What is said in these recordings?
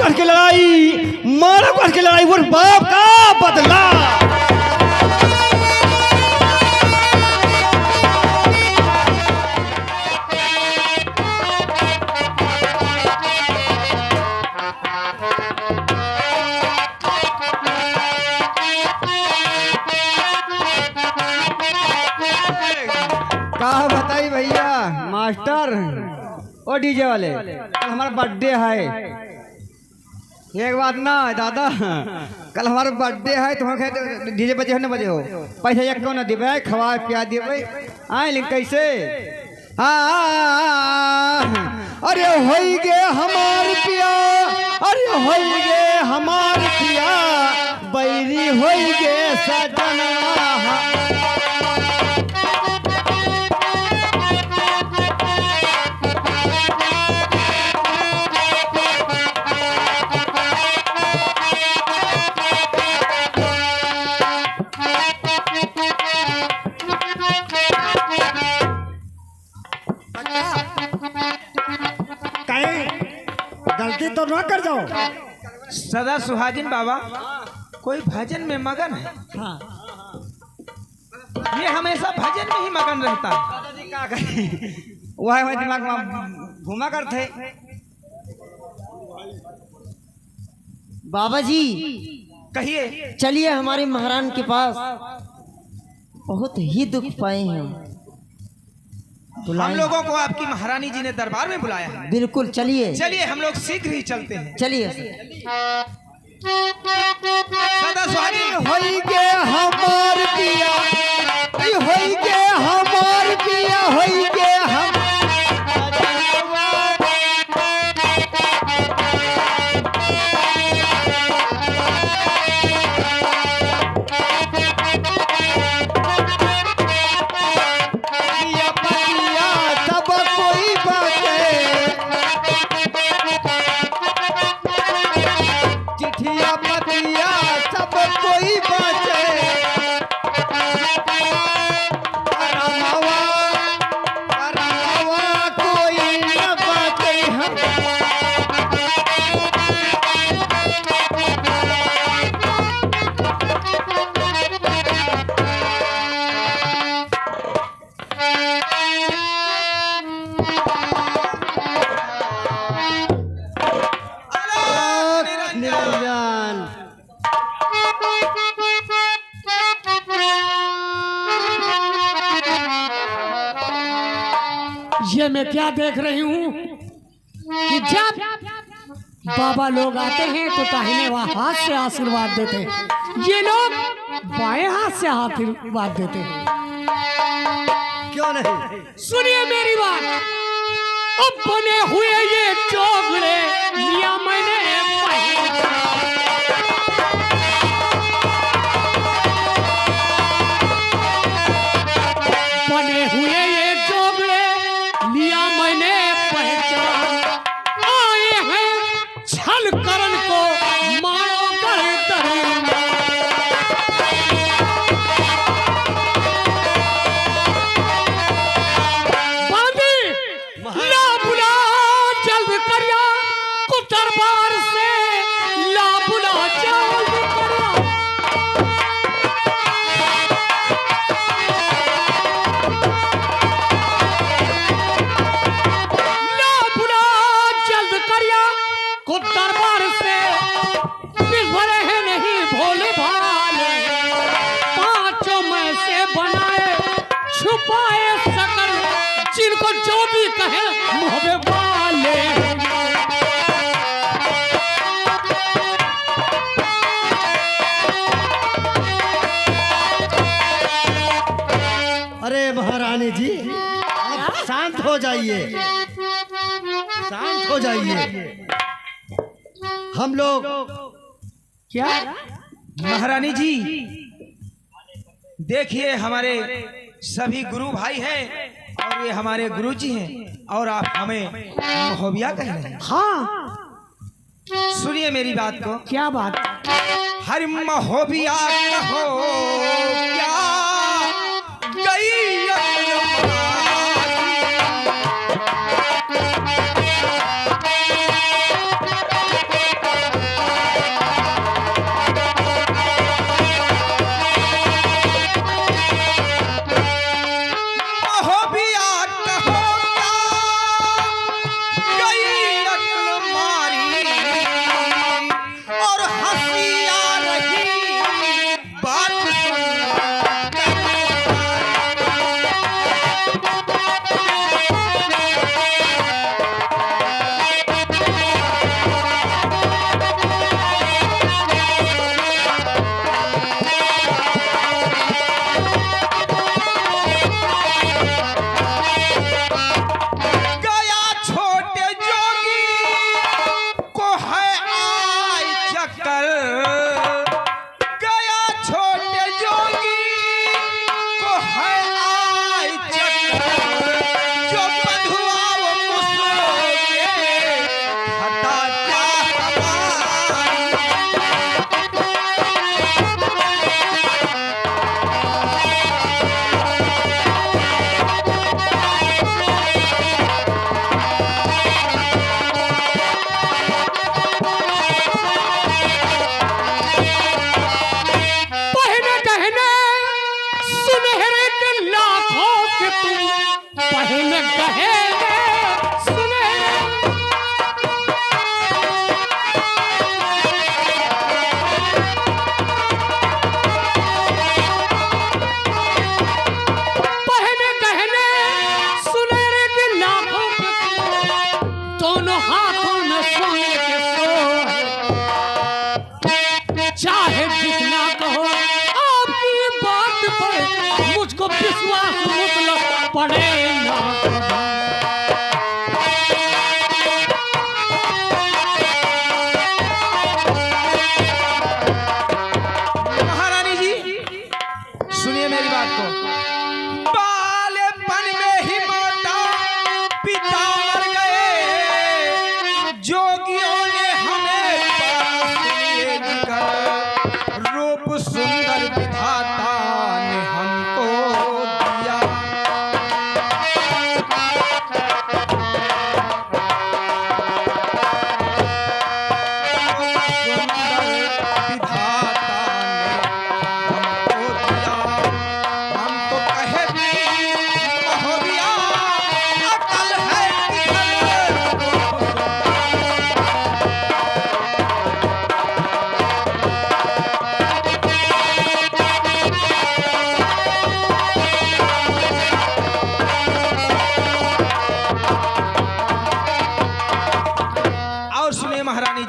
करके लड़ाई, मारो करके लड़ाई, वो बाप का बदला। कहा बताई भैया मास्टर ओ डीजे वाले, कल हमारा बर्थडे है। एक बात ना दादा, कल हमारा बर्थडे है, तुम्हारे डीजे बजे हो न बजे हो, पैसा एक क्यों ना दिवे, खवा पिया दिवे आए लेकिन कैसे। अरे होई गे हमार पिया, अरे होई गे हमार पिया, बैरी होई गे सजना। गलती तो ना कर जाओ। सदा सुहागिन बाबा कोई भजन में मगन है। हाँ। ये हमेशा भजन में ही मगन रहता है। वह हमारे दिमाग में घुमा करते। बाबा जी कहिए। चलिए हमारे महारानी के पास, बहुत ही दुख पाए हैं। हम लोगों को आपकी महारानी जी ने दरबार में बुलाया है। बिल्कुल चलिए। चलिए हम लोग शीघ्र ही चलते हैं। चलिए। सदा सुहागिन होई गे हमार पिया, होई गे हमार पिया, होई गे हम। ये मैं क्या देख रही हूँ कि जब बाबा लोग आते हैं तो दाहिने हाथ से आशीर्वाद देते हैं, ये लोग बाएं हाथ से आशीर्वाद देते हैं। क्यों नहीं? सुनिए मेरी बात, अब बने हुए ये चोगड़े लिया मैंने बने हुए ये चोगड़े लिया मैंने पहचान, आए हैं छल करण को मारो कर दरमियान। ला बुला जल्द करिया को दरबार से, ला बुला जल्द करिया। ला बुला जल्द करिया को दरबार से, भरे हैं नहीं भोले भाले, पांचों में से बनाए छुपाए सकल, जिनको जो भी कहे मुहबे वाले। अरे महारानी जी आप शांत हो जाइए, शांत हो जाइए। हम लोग क्या महारानी जी देखिए, हमारे सभी गुरु भाई हैं और ये हमारे गुरु जी हैं और आप हमें महोबिया कह रहे हैं। हाँ, सुनिए मेरी बात को। क्या बात? हर महोबिया कहो क्या गई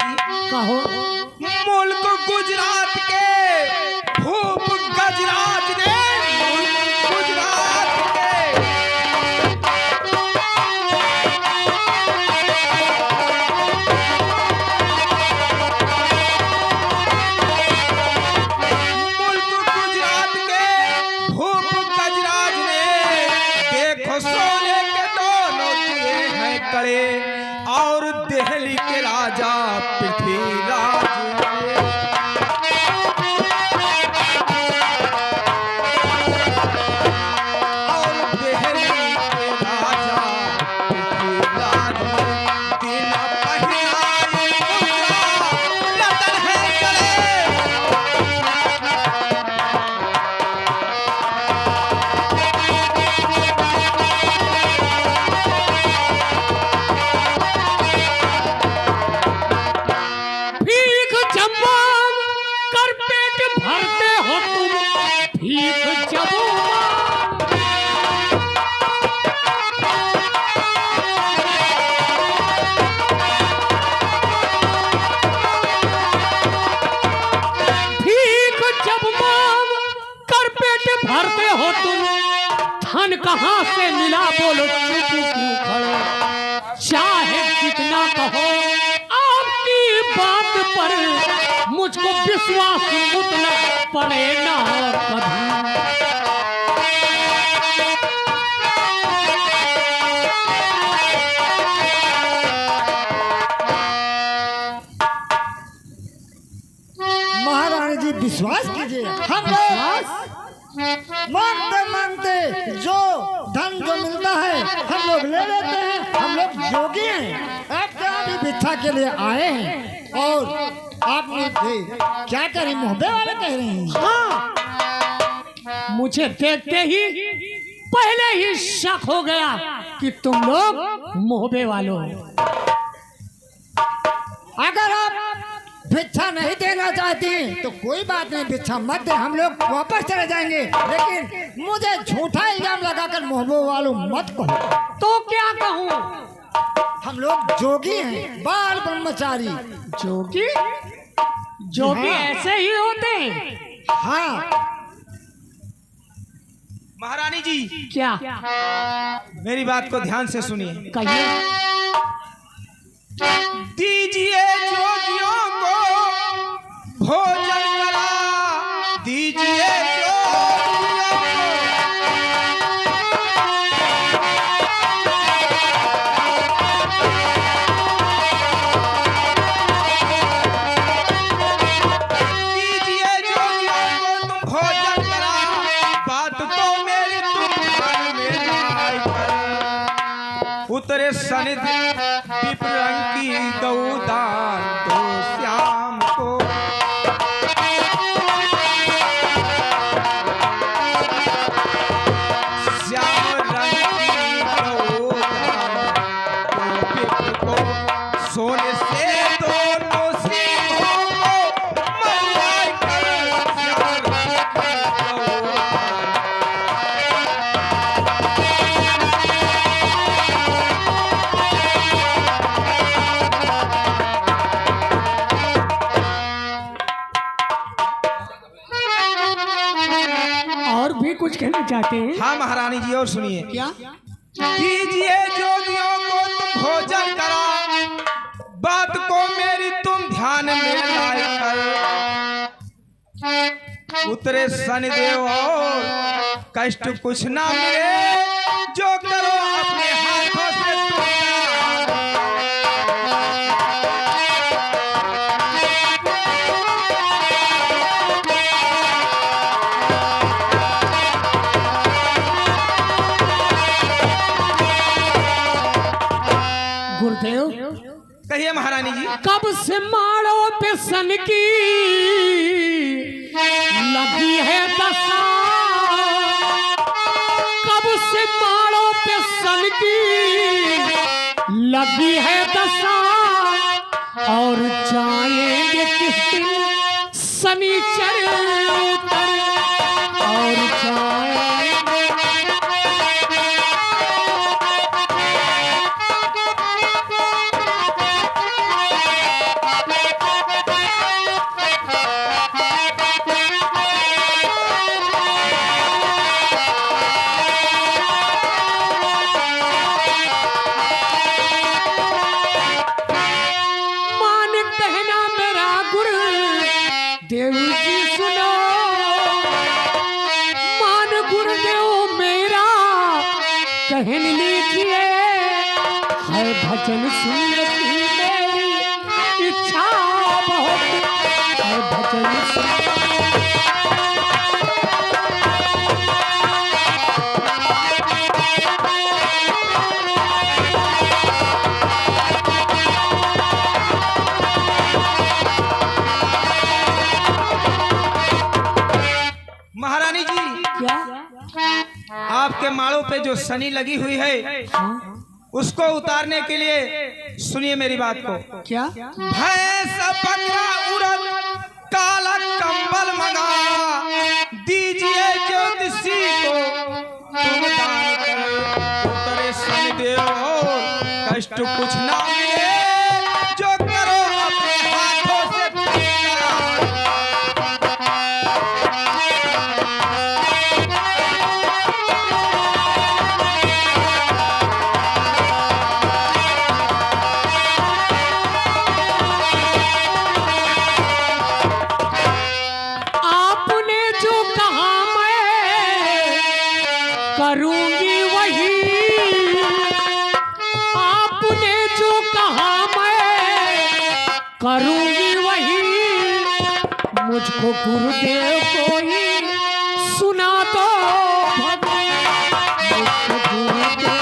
जी कहो। मुल्क गुजरात के भूप गजराज ने मुल्क गुजरात के मुल्क गुजरात के भूप गजराज ने देखो सोने के दोनों दिए हैं कड़े और दिल्ली के राजा पृथ्वीराज ने और दिल्ली के राजा पृथ्वीराज ने दिन पहनाई मुद्रा लटन है गले भीख जमा कर पेट भरते हो तुम, भीख जमा। भीख जब मांग कर पेट भरते हो तुम, धन कहाँ से मिला बोलो चुप क्यों खड़े। चाहे जितना कहो आपकी बात पर मुझको विश्वास उतना पड़े ना कभी। महारानी जी विश्वास कीजिए, हम लोग मांगते मांगते जो धन जो मिलता है हम लोग ले लेते हैं। हम लोग जोगी हैं, आप क्या भी भिक्षा के लिए आए हैं और आप मुझे क्या करें मोहब्बे वाले कह रहे हैं। हाँ, मुझे देखते ही पहले ही शक हो गया कि तुम लोग मोहबे वालों हो। अगर आप भिक्षा नहीं देना चाहती हैं तो कोई बात नहीं, भिक्षा मत दे, हम लोग वापस चले जाएंगे। लेकिन मुझे झूठा इल्जाम लगाकर मोहब्बे वालों मत कहो। तो क्या कहूँ? हम लोग जोगी हैं, बाल ब्रह्मचारी। जोगी? जोगी हाँ। ऐसे ही होते हैं? हाँ, महारानी जी क्या? मेरी बात को ध्यान से सुनिए। कहिए। दीजिए जोगियों को भोजन करा, दीजिए जोगियों दीजिए जोगियों को तुम भोजन करा, बात तो मेरी तुम ध्यान में लाई कर। उतरे सनिध विप्र रंग की गौदान तो श्याम को श्याम रंग की गौदान तो विप्र को सोने से दोनों सिंहों को मरवाई कर। श्याम रंग की गौदान और भी कुछ कहना चाहते हैं? हाँ महारानी जी, और सुनिए। क्या? दीजिए जोगियों को तुम भोजन करा, बात को मेरी तुम ध्यान में लाई कर। उतरे शनिदेव और कष्ट कुछ ना मिले, जो करो अपने हाथों से तुम। गुरुदेव, कहिए महारानी जी। कब से मारो पे सन की लगी है दशा, कब से मारो पे सन की लगी है दशा, और जाएंगे किस दिन शनिचर उतर, और जाएंगे कहना मेरा गुरु देव जी सुनो, मान गुरुदेव मेरा कहन लीजिए, है भजन सुनने की मेरी इच्छा बहुत, है भजन सुन महारानी जी, क्या? आपके माड़ों पे जो शनि लगी हुई है उसको उतारने के लिए सुनिए मेरी बात को। क्या? भैंस बकरा उड़द काला कंबल मंगा दीजिए ज्योतिषी को तुम दान करो, उतरे शनिदेव कष्ट कुछ ना मिले, जो करो अपने हाथों से आपने जो कहा मैं करूंगी वही, आपने जो कहा मैं करूंगी वही, मुझको गुरुदेव को ही सुना दो मुझको गुरुदेव।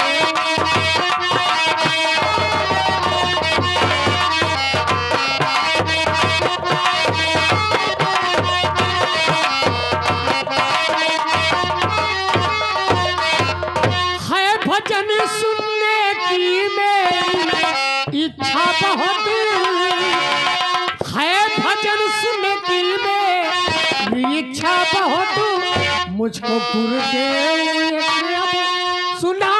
है भजन सुनने की मेरी इच्छा बहुत, है भजन सुनने की मेरी इच्छा बहुत, मुझको गुरुदेव एक अब सुना